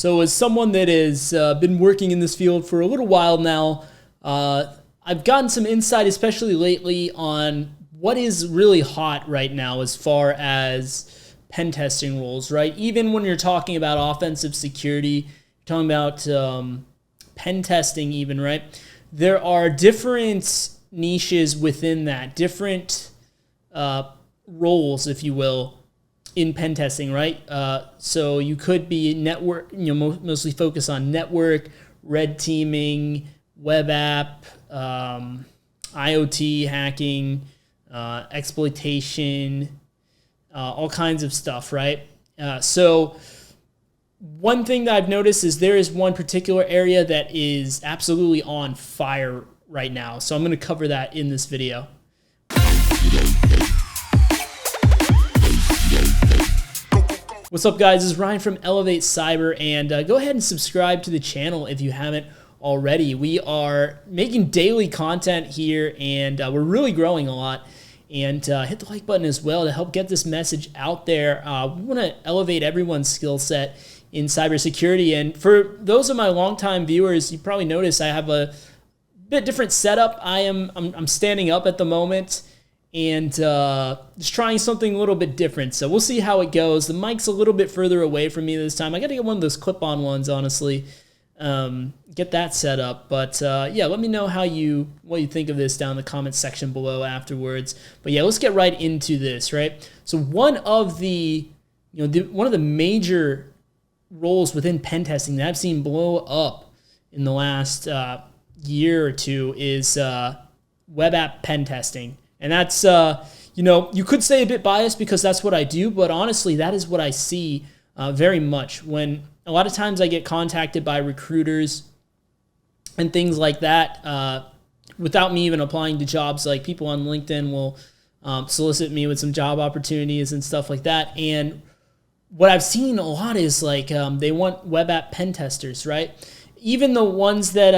So as someone that has been working in this field for a little while now, I've gotten some insight, especially lately, on what is really hot right now as far as pen testing roles, right? Even when you're talking about offensive security, talking about pen testing even, right? There are different niches within that, different roles, if you will, in pen testing, right? So you could be network, mostly focused on network, red teaming, web app, IoT hacking, exploitation, all kinds of stuff, right? So one thing that I've noticed is there is one particular area that is absolutely on fire right now. So I'm going to cover that in this video. What's up, guys? This is Ryan from elevatecyber, and go ahead and subscribe to the channel if you haven't already. We are making daily content here, and we're really growing a lot. And hit the like button as well to help get this message out there. We want to elevate everyone's skill set in cybersecurity. And for those of my longtime viewers, you probably noticed I have a bit different setup. I'm standing up at the moment and just trying something a little bit different. So we'll see how it goes. The mic's a little bit further away from me this time. I got to get one of those clip-on ones, honestly. Get that set up. But yeah, let me know what you think of this down in the comment section below afterwards. But yeah, let's get right into this, right? So one of the major roles within pen testing that I've seen blow up in the last year or two is web app pen testing. And that's, you could say a bit biased because that's what I do, but honestly, that is what I see very much. When a lot of times I get contacted by recruiters and things like that without me even applying to jobs. Like people on LinkedIn will solicit me with some job opportunities and stuff like that. And what I've seen a lot is like they want web app pen testers, right? Even the ones that,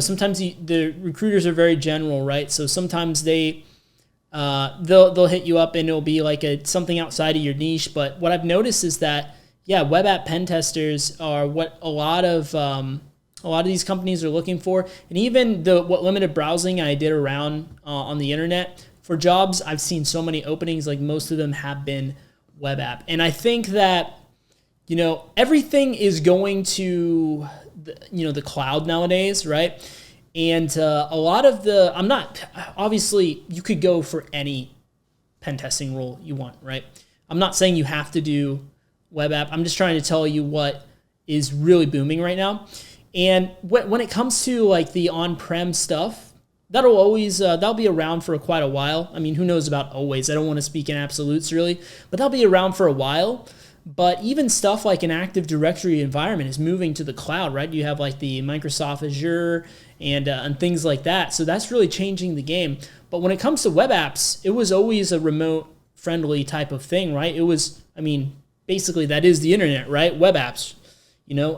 sometimes the recruiters are very general, right? So sometimes they'll hit you up and it'll be like something outside of your niche. But what I've noticed is that, yeah, web app pen testers are what a lot of these companies are looking for. And even what limited browsing I did around on the internet for jobs, I've seen so many openings, like most of them have been web app. And I think that, everything is going to, the cloud nowadays, right? And a lot of obviously you could go for any pen testing role you want, right? I'm not saying you have to do web app. I'm just trying to tell you what is really booming right now. And when it comes to like the on-prem stuff, that'll be around for quite a while. I mean, who knows about always? I don't want to speak in absolutes really, but that'll be around for a while. But even stuff like an Active Directory environment is moving to the cloud, right? You have like the Microsoft Azure and things like that. So that's really changing the game. But when it comes to web apps, it was always a remote-friendly type of thing, right? It was, basically that is the internet, right? Web apps.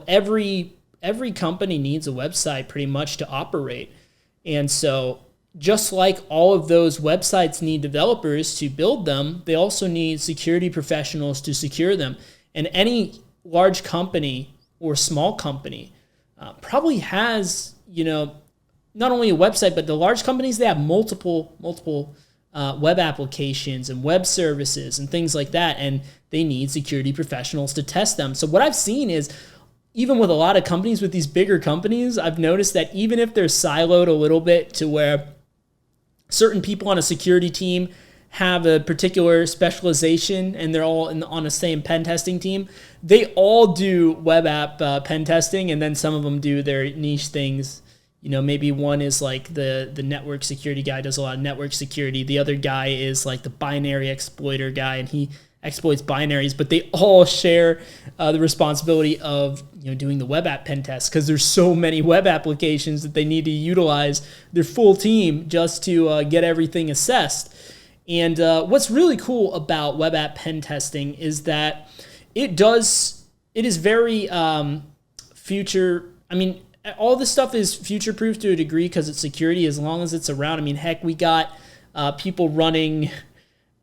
Every company needs a website pretty much to operate. And so just like all of those websites need developers to build them, they also need security professionals to secure them. And any large company or small company probably has, not only a website, but the large companies, they have multiple web applications and web services and things like that, and they need security professionals to test them. So what I've seen is, even with a lot of companies, with these bigger companies, I've noticed that even if they're siloed a little bit to where certain people on a security team have a particular specialization and they're all on the same pen testing team, they all do web app pen testing, and then some of them do their niche things. Maybe one is like the network security guy, does a lot of network security. The other guy is like the binary exploiter guy, and he exploits binaries, but they all share the responsibility of doing the web app pen test, because there's so many web applications that they need to utilize their full team just to get everything assessed. And what's really cool about web app pen testing is that it is very future. All this stuff is future-proof to a degree because it's security as long as it's around. Heck, we got people running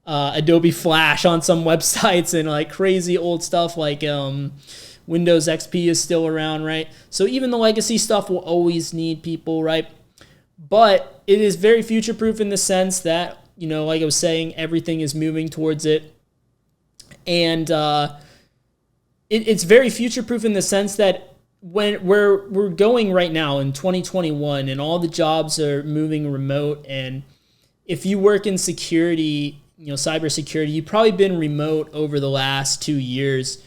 Adobe Flash on some websites and like crazy old stuff like Windows XP is still around, right? So even the legacy stuff will always need people, right? But it is very future-proof in the sense that, you know, like I was saying, everything is moving towards it. And it's very future-proof in the sense that when we're going right now in 2021 and all the jobs are moving remote, and if you work in security, you know, cybersecurity, you've probably been remote over the last 2 years.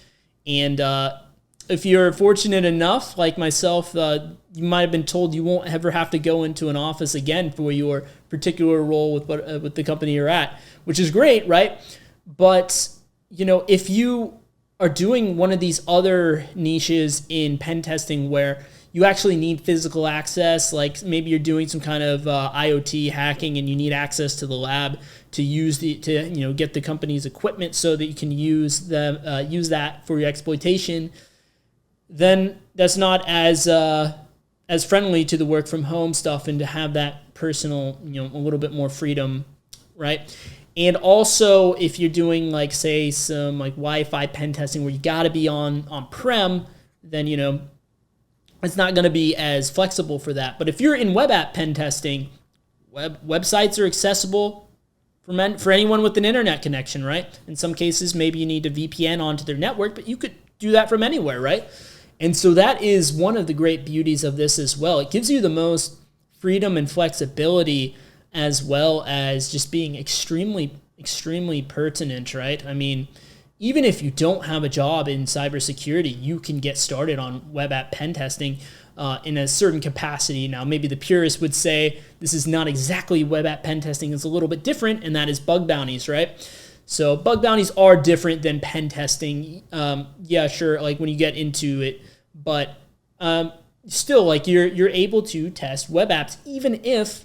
And if you're fortunate enough, like myself, you might have been told you won't ever have to go into an office again for your particular role with the company you're at, which is great, right? But, you know, if you are doing one of these other niches in pen testing where you actually need physical access, like maybe you're doing some kind of IoT hacking and you need access to the lab to get the company's equipment so that you can use that for your exploitation, then that's not as friendly to the work from home stuff, and to have that personal, you know, a little bit more freedom, right? And also, if you're doing, like, say, some like Wi-Fi pen testing where you got to be on-prem, then, you know, it's not going to be as flexible for that. But if you're in web app pen testing, websites are accessible for anyone with an internet connection, right? In some cases, maybe you need a VPN onto their network, but you could do that from anywhere, right? And so that is one of the great beauties of this as well. It gives you the most freedom and flexibility, as well as just being extremely, extremely pertinent, right? I mean, even if you don't have a job in cybersecurity, you can get started on web app pen testing in a certain capacity. Now, maybe the purists would say this is not exactly web app pen testing, it's a little bit different, and that is bug bounties, right? So bug bounties are different than pen testing. Yeah, sure, like when you get into it, but still, like you're able to test web apps even if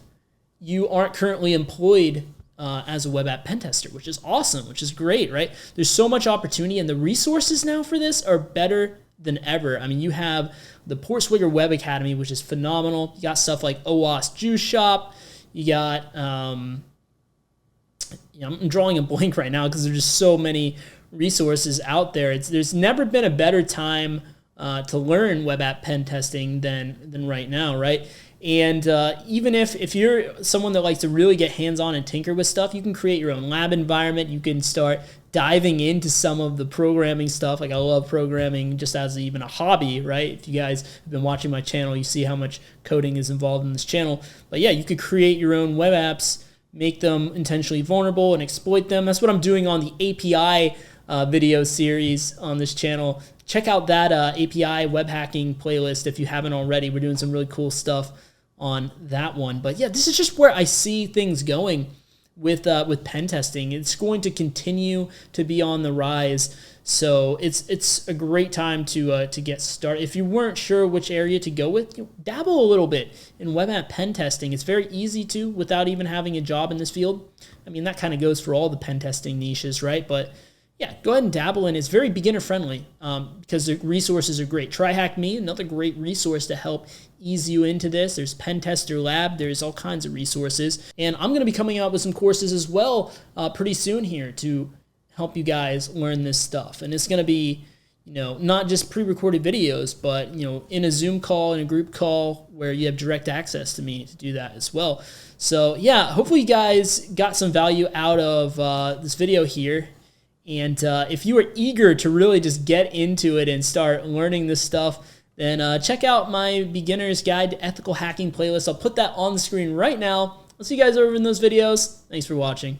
you aren't currently employed as a web app pen tester, which is awesome, which is great, right? There's so much opportunity, and the resources now for this are better than ever. I mean, you have the Portswigger Web Academy, which is phenomenal. You got stuff like OWASP Juice Shop. You got, I'm drawing a blank right now because there's just so many resources out there. There's never been a better time to learn web app pen testing than right now, right? And even if you're someone that likes to really get hands-on and tinker with stuff, you can create your own lab environment. You can start diving into some of the programming stuff. Like, I love programming just as even a hobby, right? If you guys have been watching my channel, you see how much coding is involved in this channel. But yeah, you could create your own web apps, make them intentionally vulnerable, and exploit them. That's what I'm doing on the API video series on this channel. Check out that API web hacking playlist if you haven't already. We're doing some really cool stuff on that one. But yeah, this is just where I see things going with pen testing. It's going to continue to be on the rise. So it's a great time to get started. If you weren't sure which area to go with, dabble a little bit in web app pen testing. It's very easy to, without even having a job in this field. I mean, that kind of goes for all the pen testing niches, right? But yeah, go ahead and dabble in. It's very beginner friendly because the resources are great. TryHackMe, another great resource to help ease you into this. There's Pen Tester Lab. There's all kinds of resources. And I'm going to be coming out with some courses as well pretty soon here to help you guys learn this stuff. And it's going to be, not just pre-recorded videos, but, in a Zoom call, in a group call where you have direct access to me to do that as well. So yeah, hopefully you guys got some value out of this video here. And if you are eager to really just get into it and start learning this stuff, then check out my Beginner's Guide to Ethical Hacking playlist. I'll put that on the screen right now. I'll see you guys over in those videos. Thanks for watching.